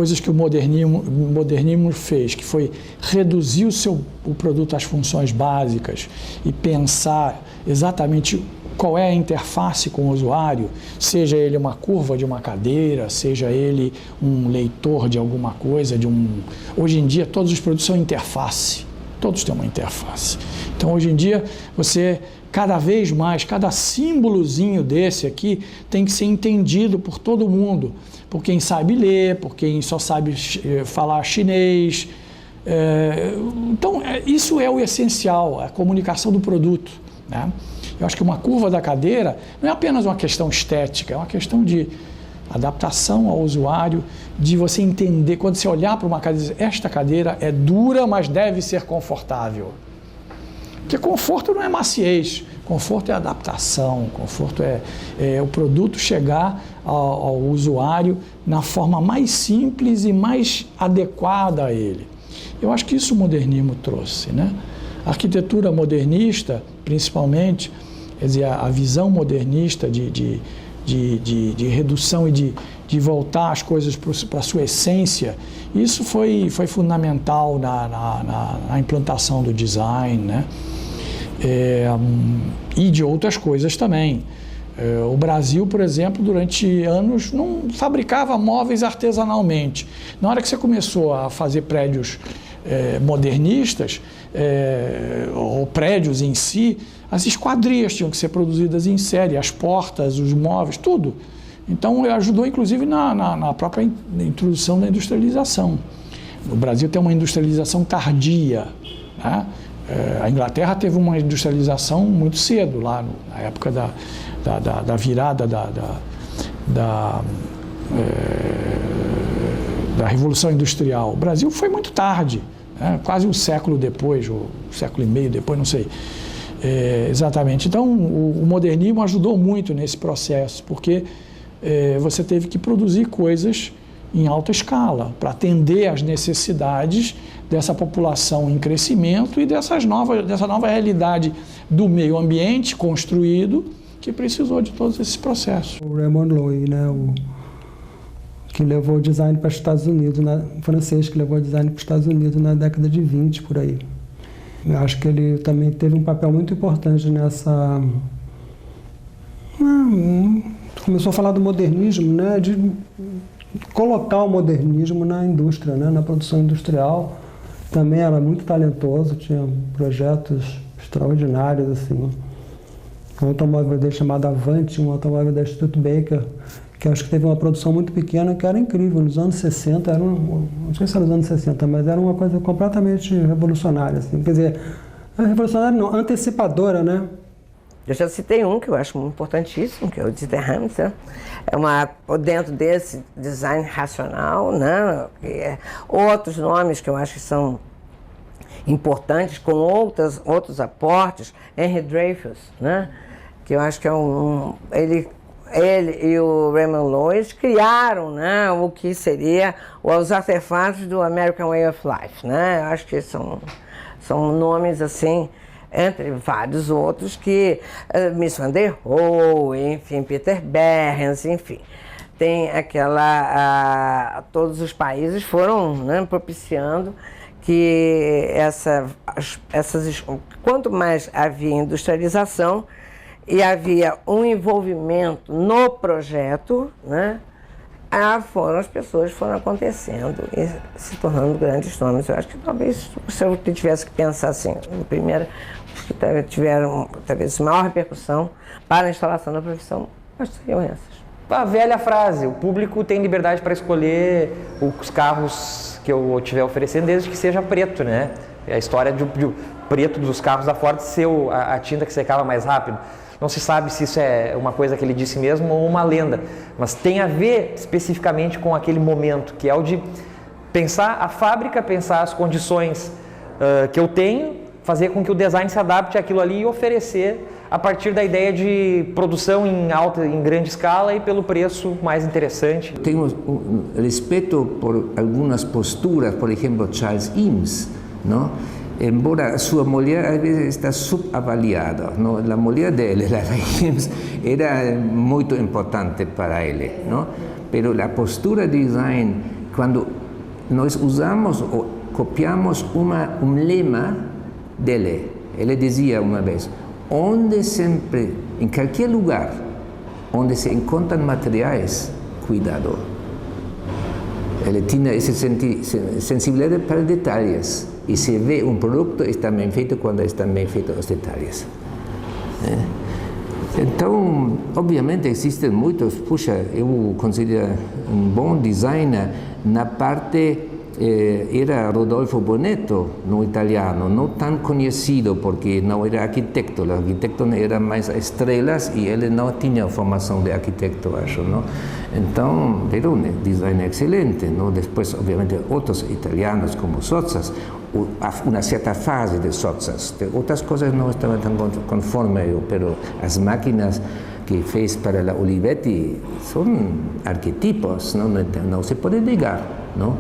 coisas que o modernismo fez, que foi reduzir o produto às funções básicas e pensar exatamente qual é a interface com o usuário, seja ele uma curva de uma cadeira, seja ele um leitor de alguma coisa, Hoje em dia todos os produtos são interface, todos têm uma interface. Então hoje em dia você, cada vez mais, cada símbolozinho desse aqui tem que ser entendido por todo mundo, por quem sabe ler, por quem só sabe falar chinês. Então isso é o essencial, a comunicação do produto, né? Eu acho que uma curva da cadeira não é apenas uma questão estética, é uma questão de adaptação ao usuário, de você entender, quando você olhar para uma cadeira, esta cadeira é dura, mas deve ser confortável. Porque conforto não é maciez, conforto é adaptação, conforto é o produto chegar ao usuário na forma mais simples e mais adequada a ele. Eu acho que isso o modernismo trouxe, né? A arquitetura modernista, principalmente, quer dizer, a visão modernista de redução e de voltar as coisas para a sua essência, isso foi fundamental na implantação do design, né? E de outras coisas também. O Brasil, por exemplo, durante anos não fabricava móveis artesanalmente. Na hora que você começou a fazer prédios modernistas, ou prédios em si, as esquadrias tinham que ser produzidas em série, as portas, os móveis, tudo. Então, ajudou inclusive na própria introdução da industrialização. O Brasil tem uma industrialização tardia, né? A Inglaterra teve uma industrialização muito cedo, lá na época da virada da Revolução Industrial. O Brasil foi muito tarde, né? Quase um século depois, ou um século e meio depois, não sei. Exatamente. Então, o modernismo ajudou muito nesse processo, porque você teve que produzir coisas em alta escala para atender às necessidades dessa população em crescimento e dessa nova realidade do meio ambiente construído que precisou de todos esses processos. O Raymond Loewy, né, que levou o design para os Estados Unidos, francês que levou o design para os Estados Unidos na década de 20, por aí. Eu acho que ele também teve um papel muito importante nessa... Começou a falar do modernismo, né, de colocar o modernismo na indústria, né, na produção industrial. Também era muito talentoso, tinha projetos extraordinários, assim. Um automóvel dele chamado Avanti, um automóvel da Studebaker, que acho que teve uma produção muito pequena, que era incrível. Nos anos 60, não sei se era nos anos 60, mas era uma coisa completamente revolucionária, assim. Quer dizer, revolucionária não, antecipadora, né? Eu já citei um que eu acho importantíssimo, que é o Dieter Hamster. Dentro desse design racional, né? Outros nomes que eu acho que são importantes, com outros aportes. Henry Dreyfuss, né? Que eu acho que é ele e o Raymond Loewy criaram, né, o que seria os artefatos do American Way of Life, né? Eu acho que são nomes assim, entre vários outros, que Mies van der Rohe, enfim, Peter Behrens, enfim, tem todos os países foram, né, propiciando que quanto mais havia industrialização e havia um envolvimento no projeto, né, as pessoas foram acontecendo e se tornando grandes nomes. Eu acho que talvez, se eu tivesse que pensar assim, primeiro, que tiveram talvez maior repercussão para a instalação da profissão, acho que seriam essas. A velha frase, o público tem liberdade para escolher os carros que eu estiver oferecendo, desde que seja preto, né? A história do preto dos carros da Ford ser a tinta que secava mais rápido. Não se sabe se isso é uma coisa que ele disse mesmo ou uma lenda, mas tem a ver especificamente com aquele momento, que é o de pensar a fábrica, pensar as condições que eu tenho, fazer com que o design se adapte àquilo ali e oferecer a partir da ideia de produção em grande escala e pelo preço mais interessante. Tenho respeito por algumas posturas, por exemplo, Charles Eames, não? Embora sua mulher às vezes está subavaliada, não? A mulher dele, Lara Eames, era muito importante para ele, não? Pero a postura de design quando nós usamos ou copiamos um lema dele. Ele dizia uma vez, onde sempre, em qualquer lugar, onde se encontram materiais, cuidado. Ele tinha essa sensibilidade para detalhes. E se vê um produto, está bem feito quando estão bem feitos os detalhes. Então, obviamente, existem muitos. Puxa, eu considero um bom designer na parte. Era Rodolfo Bonetto, no italiano, não tão conhecido porque não era arquiteto. O arquiteto era mais estrelas e ele não tinha formação de arquiteto, acho, não? Então, era um designer excelente, não? Depois, obviamente, outros italianos como Sozzas, uma certa fase de Sozzas. Outras coisas não estavam tão conforme eu, mas as máquinas que fez para a Olivetti são arquetipos, não se pode negar, não?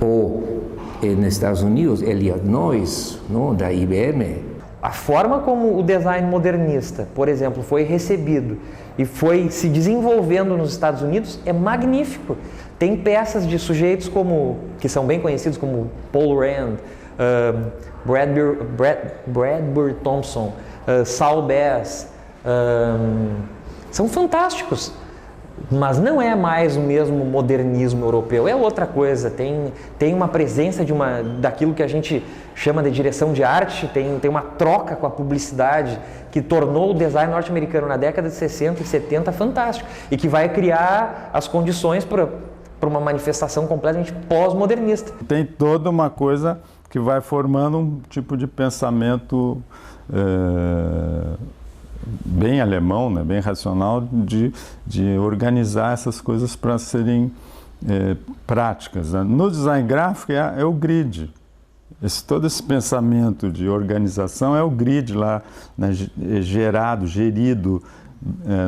Ou nos Estados Unidos, Elliot Noyce, não, da IBM. A forma como o design modernista, por exemplo, foi recebido e foi se desenvolvendo nos Estados Unidos é magnífico. Tem peças de sujeitos que são bem conhecidos como Paul Rand, Bradbury Thompson, Saul Bass, são fantásticos. Mas não é mais o mesmo modernismo europeu, é outra coisa, tem uma presença daquilo que a gente chama de direção de arte, tem uma troca com a publicidade que tornou o design norte-americano na década de 60 e 70 fantástico e que vai criar as condições para uma manifestação completamente pós-modernista. Tem toda uma coisa que vai formando um tipo de pensamento bem alemão, né, bem racional, de organizar essas coisas para serem práticas. Né? No design gráfico é o grid. Todo esse pensamento de organização é o grid lá, né, gerido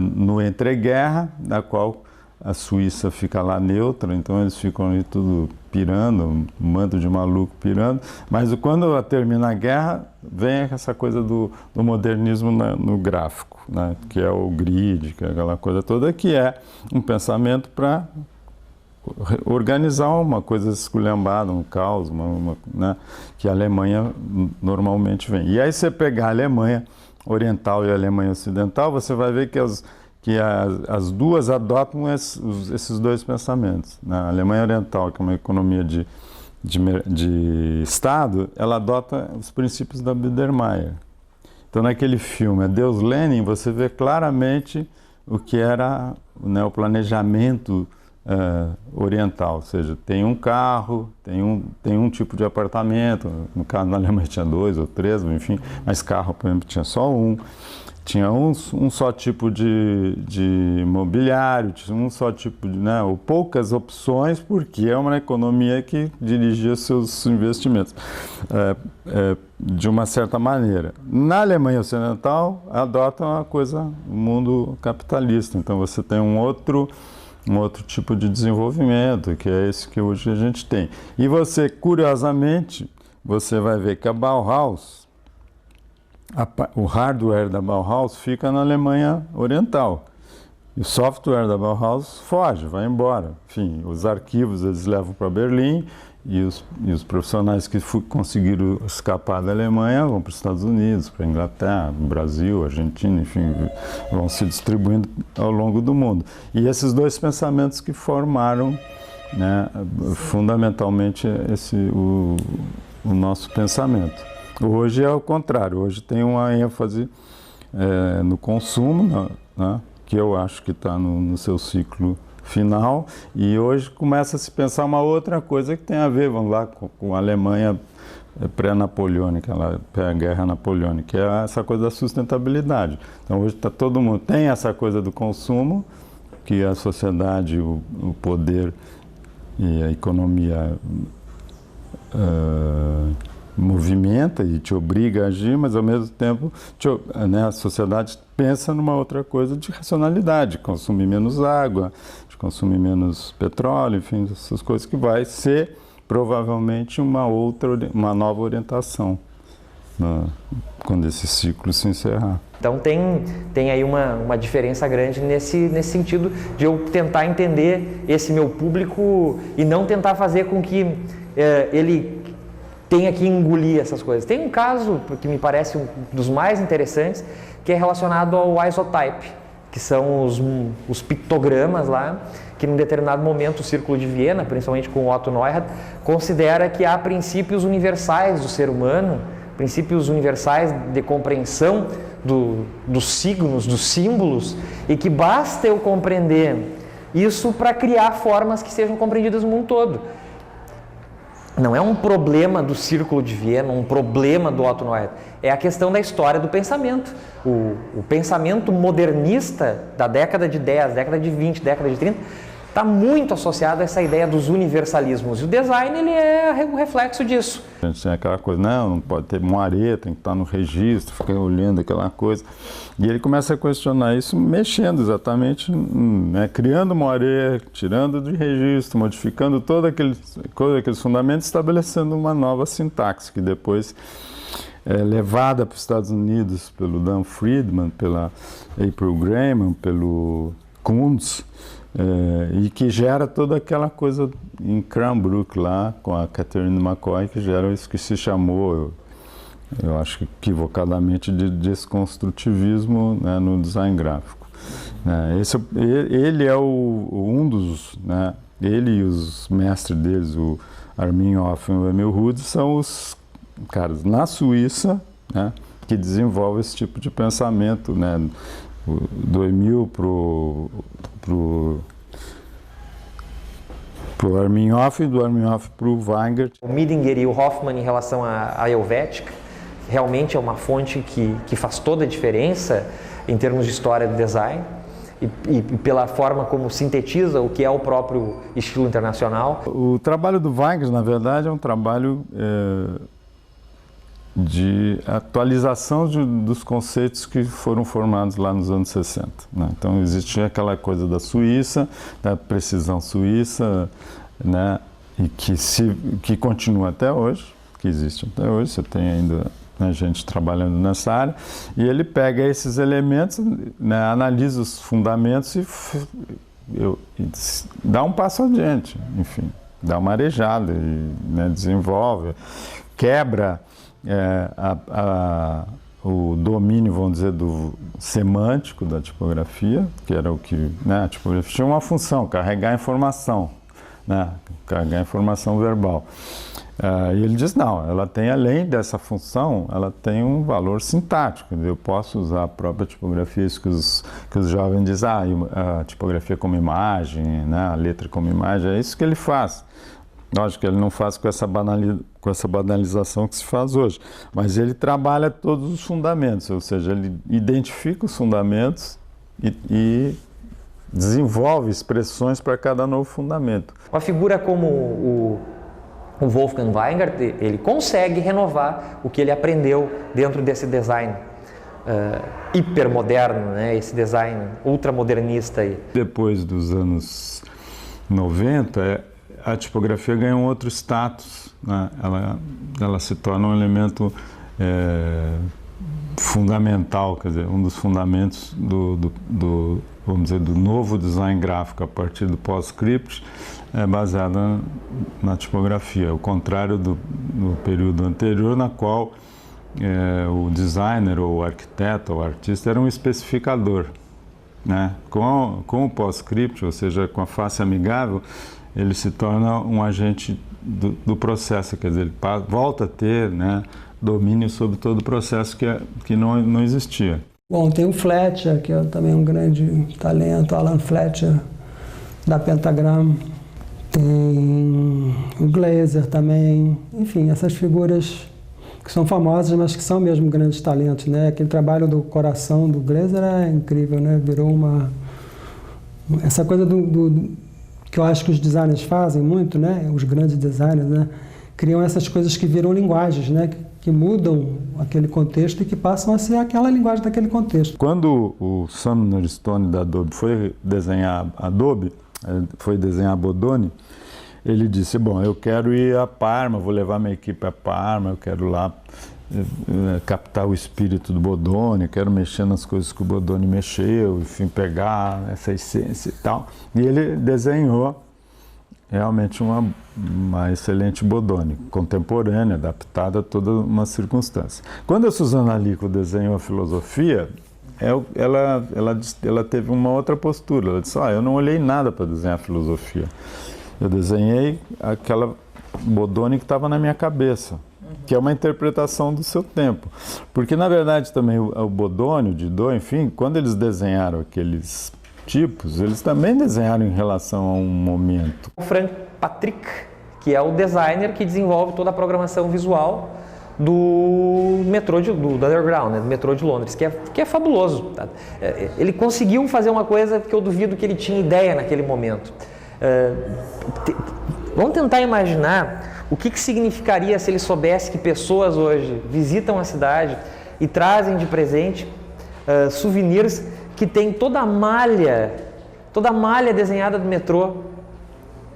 no entreguerra, da qual a Suíça fica lá neutra, então eles ficam ali tudo pirando, um manto de maluco pirando, mas quando termina a guerra, vem essa coisa do modernismo no gráfico, né? Que é o grid, que é aquela coisa toda, que é um pensamento para organizar uma coisa esculhambada, um caos, né? Que a Alemanha normalmente vem. E aí você pegar a Alemanha Oriental e a Alemanha Ocidental, você vai ver que as duas adotam esses dois pensamentos. A Alemanha Oriental, que é uma economia de Estado, ela adota os princípios da Biedermeier. Então, naquele filme, Deus Lenin, você vê claramente o que era, né, o planejamento oriental, ou seja, tem um carro, tem um tipo de apartamento, no caso na Alemanha tinha 2 ou 3, enfim, mas carro, por exemplo, tinha só um. Tinha um só tipo de mobiliário, tinha um só tipo de, né, ou poucas opções, porque é uma economia que dirigia seus investimentos de uma certa maneira. Na Alemanha Ocidental, adota uma coisa, o mundo capitalista, então você tem um outro tipo de desenvolvimento, que é esse que hoje a gente tem. E você, curiosamente, você vai ver que a Bauhaus, o hardware da Bauhaus fica na Alemanha Oriental. E o software da Bauhaus foge, vai embora. Enfim, os arquivos eles levam para Berlim e os profissionais que conseguiram escapar da Alemanha vão para os Estados Unidos, para a Inglaterra, Brasil, Argentina, enfim, vão se distribuindo ao longo do mundo. E esses dois pensamentos que formaram, né, fundamentalmente o nosso pensamento. Hoje é o contrário, hoje tem uma ênfase no consumo, né, que eu acho que está no seu ciclo final, e hoje começa a se pensar uma outra coisa que tem a ver, vamos lá, com a Alemanha pré-napoleônica, a guerra napoleônica, que é essa coisa da sustentabilidade. Então hoje todo mundo tem essa coisa do consumo, que a sociedade, o poder e a economia movimenta e te obriga a agir, mas ao mesmo tempo né, a sociedade pensa numa outra coisa de racionalidade, consumir menos água, de consumir menos petróleo, enfim, essas coisas que vai ser provavelmente uma nova orientação, né, quando esse ciclo se encerrar. Então tem aí uma diferença grande nesse sentido de eu tentar entender esse meu público e não tentar fazer com que ele tenha que engolir essas coisas. Tem um caso que me parece um dos mais interessantes, que é relacionado ao isotype, que são os pictogramas lá, que num determinado momento o Círculo de Viena, principalmente com Otto Neurath, considera que há princípios universais do ser humano, princípios universais de compreensão dos signos, dos símbolos, e que basta eu compreender isso para criar formas que sejam compreendidas no mundo todo. Não é um problema do Círculo de Viena, um problema do Otto Neurath, é a questão da história do pensamento. O pensamento modernista da década de 10, década de 20, década de 30, está muito associado a essa ideia dos universalismos. E o design ele é o reflexo disso. A gente tem aquela coisa, não pode ter moaré, tem que estar no registro, ficar olhando aquela coisa. E ele começa a questionar isso mexendo exatamente, criando moaré, tirando de registro, modificando todos aqueles fundamentos, estabelecendo uma nova sintaxe, que depois é levada para os Estados Unidos pelo Dan Friedman, pela April Grayman, pelo Kuntz, e que gera toda aquela coisa em Cranbrook lá, com a Catherine McCoy, que gera isso que se chamou, eu acho que equivocadamente, de desconstrutivismo, né, no design gráfico. Ele é um dos, né, ele e os mestres deles, o Armin Hoff e o Emil Rudd, são os caras na Suíça, né, que desenvolvem esse tipo de pensamento, né, do Emil pro Armin Hoff e do Armin Hoff pro Weingart. O Midinger e o Hoffman em relação à Helvética realmente é uma fonte que faz toda a diferença em termos de história do design e pela forma como sintetiza o que é o próprio estilo internacional. O trabalho do Weingart, na verdade, é um trabalho de atualização dos conceitos que foram formados lá nos anos 60. Né? Então, existia aquela coisa da Suíça, da precisão suíça, né? E que continua até hoje, que existe até hoje, você tem ainda, né, gente trabalhando nessa área, e ele pega esses elementos, né, analisa os fundamentos e dá um passo adiante, enfim, dá uma arejada, e, né, desenvolve, quebra o domínio, vamos dizer, do semântico da tipografia, que era o que, né, a tipografia tinha uma função, carregar informação, né, carregar informação verbal. E ele diz, não, ela tem, além dessa função, ela tem um valor sintático. Eu posso usar a própria tipografia, isso que os jovens dizem, a tipografia como imagem, né, a letra como imagem, é isso que ele faz. Lógico que ele não faz com essa banalização que se faz hoje, mas ele trabalha todos os fundamentos, ou seja, ele identifica os fundamentos e desenvolve expressões para cada novo fundamento. Uma figura como o Wolfgang Weingart, ele consegue renovar o que ele aprendeu dentro desse design hipermoderno, né? Esse design ultramodernista aí. Depois dos anos 90, a tipografia ganha um outro status, né? Ela se torna um elemento fundamental, quer dizer, um dos fundamentos vamos dizer, do novo design gráfico a partir do PostScript, é baseada na tipografia, ao contrário do período anterior, na qual o designer, ou o arquiteto, ou o artista era um especificador, né? Com o PostScript, ou seja, com a face amigável, ele se torna um agente do processo, quer dizer, ele volta a ter, né, domínio sobre todo o processo que não existia. Bom, tem o Fletcher, que é também um grande talento, Alan Fletcher, da Pentagram. Tem o Glaser também. Enfim, essas figuras que são famosas, mas que são mesmo grandes talentos, né? Aquele trabalho do coração do Glaser é incrível, né? Virou essa coisa que eu acho que os designers fazem muito, né? Os grandes designers, né? Criam essas coisas que viram linguagens, né? Que mudam aquele contexto e que passam a ser aquela linguagem daquele contexto. Quando o Sumner Stone da Adobe foi desenhar Bodoni, ele disse, bom, eu quero ir a Parma, vou levar minha equipe a Parma, eu quero lá captar o espírito do Bodoni, quero mexer nas coisas que o Bodoni mexeu, enfim, pegar essa essência e tal. E ele desenhou realmente uma excelente Bodoni, contemporânea, adaptada a toda uma circunstância. Quando a Suzana Lico desenhou a filosofia, ela teve uma outra postura. Ela disse, eu não olhei nada para desenhar filosofia. Eu desenhei aquela Bodoni que estava na minha cabeça, que é uma interpretação do seu tempo. Porque, na verdade, também o Bodoni, o Didot, enfim, quando eles desenharam aqueles tipos, eles também desenharam em relação a um momento. O Frank Patrick, que é o designer que desenvolve toda a programação visual do metrô do Underground, né, do metrô de Londres, que é fabuloso. Tá? Ele conseguiu fazer uma coisa que eu duvido que ele tinha ideia naquele momento. Vamos tentar imaginar o que significaria se ele soubesse que pessoas hoje visitam a cidade e trazem de presente souvenirs que tem toda a malha desenhada do metrô.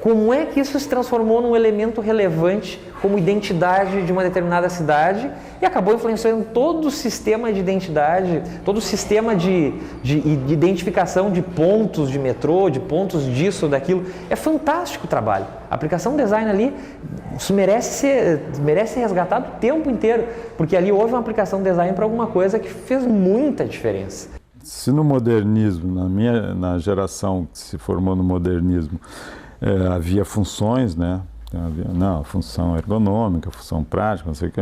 Como é que isso se transformou num elemento relevante como identidade de uma determinada cidade e acabou influenciando todo o sistema de identidade, todo o sistema de identificação de pontos de metrô, de pontos disso, daquilo. É fantástico o trabalho. A aplicação design ali, isso merece ser resgatado o tempo inteiro, porque ali houve uma aplicação design para alguma coisa que fez muita diferença. Se no modernismo, na geração que se formou no modernismo, havia funções, né? A função ergonômica, a função prática, não sei o que.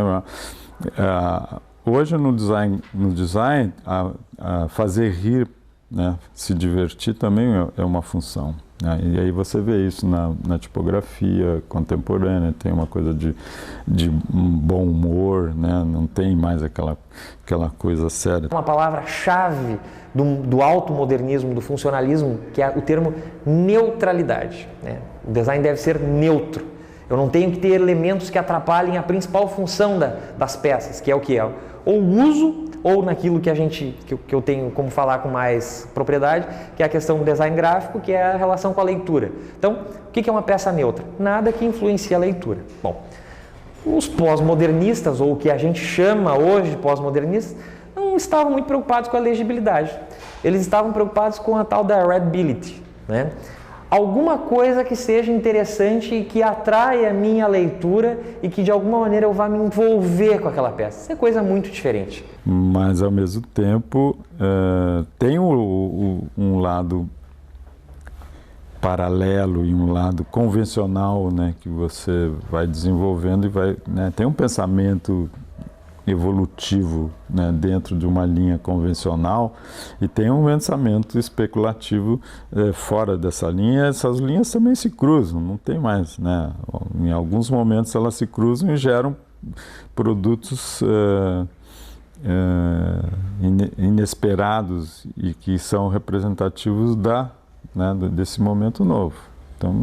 Hoje no design a fazer rir, né? Se divertir também é uma função. Né? E aí você vê isso na tipografia contemporânea, tem uma coisa de um bom humor, né? Não tem mais aquela coisa séria. Uma palavra-chave do automodernismo, do funcionalismo, que é o termo neutralidade. Né? O design deve ser neutro. Eu não tenho que ter elementos que atrapalhem a principal função das peças, que é o que é ou o uso, ou naquilo que eu tenho como falar com mais propriedade, que é a questão do design gráfico, que é a relação com a leitura. Então, o que é uma peça neutra? Nada que influencie a leitura. Bom, os pós-modernistas, ou o que a gente chama hoje de pós-modernistas, não estavam muito preocupados com a legibilidade. Eles estavam preocupados com a tal da readability, né? Alguma coisa que seja interessante e que atraia a minha leitura e que de alguma maneira eu vá me envolver com aquela peça. Isso é coisa muito diferente. Mas ao mesmo tempo tem um lado paralelo e um lado convencional, né, que você vai desenvolvendo e né, tem um pensamento evolutivo, né, dentro de uma linha convencional e tem um pensamento especulativo fora dessa linha. Essas linhas também se cruzam, não tem mais, né? Em alguns momentos elas se cruzam e geram produtos inesperados e que são representativos desse momento novo. Então,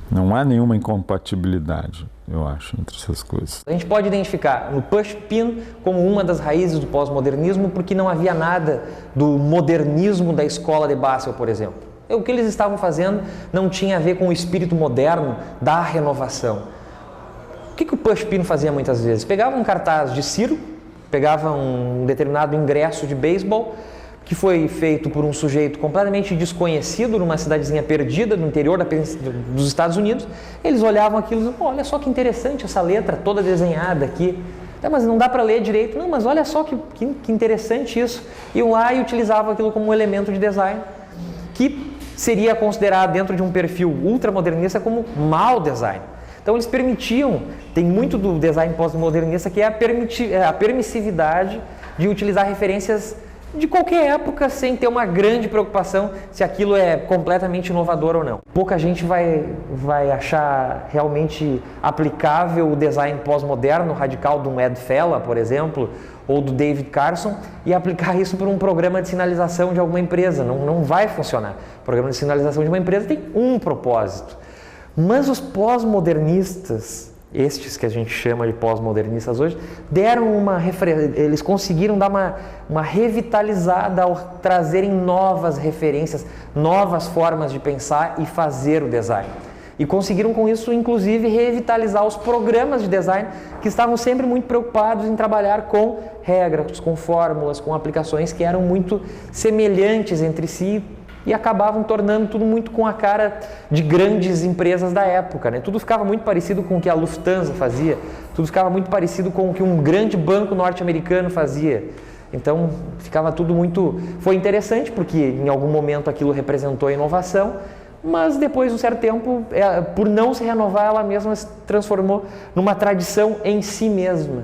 não há nenhuma incompatibilidade, eu acho, entre essas coisas. A gente pode identificar no push-pin como uma das raízes do pós-modernismo, porque não havia nada do modernismo da escola de Basel, por exemplo. O que eles estavam fazendo não tinha a ver com o espírito moderno da renovação. O que o push-pin fazia muitas vezes? Pegava um cartaz de circo, pegava um determinado ingresso de beisebol, que foi feito por um sujeito completamente desconhecido numa cidadezinha perdida no interior dos Estados Unidos. Eles olhavam aquilo e diziam, olha só que interessante essa letra toda desenhada aqui. Mas não dá para ler direito. Não, mas olha só que interessante isso. Iam lá e utilizavam aquilo como um elemento de design que seria considerado dentro de um perfil ultramodernista como mau design. Então eles permitiam, tem muito do design pós-modernista que é a permissividade de utilizar referências de qualquer época sem ter uma grande preocupação se aquilo é completamente inovador ou não. Pouca gente vai achar realmente aplicável o design pós-moderno radical de um Ed Fella, por exemplo, ou do David Carson, e aplicar isso para um programa de sinalização de alguma empresa. Não vai funcionar. O programa de sinalização de uma empresa tem um propósito. Mas os pós-modernistas, estes que a gente chama de pós-modernistas hoje, eles conseguiram dar uma revitalizada ao trazerem novas referências, novas formas de pensar e fazer o design. E conseguiram com isso, inclusive, revitalizar os programas de design que estavam sempre muito preocupados em trabalhar com regras, com fórmulas, com aplicações que eram muito semelhantes entre si e acabavam tornando tudo muito com a cara de grandes empresas da época, né? Tudo ficava muito parecido com o que a Lufthansa fazia, tudo ficava muito parecido com o que um grande banco norte-americano fazia. Então, ficava tudo muito... Foi interessante porque em algum momento aquilo representou a inovação, mas depois de um certo tempo, por não se renovar, ela mesma se transformou numa tradição em si mesma.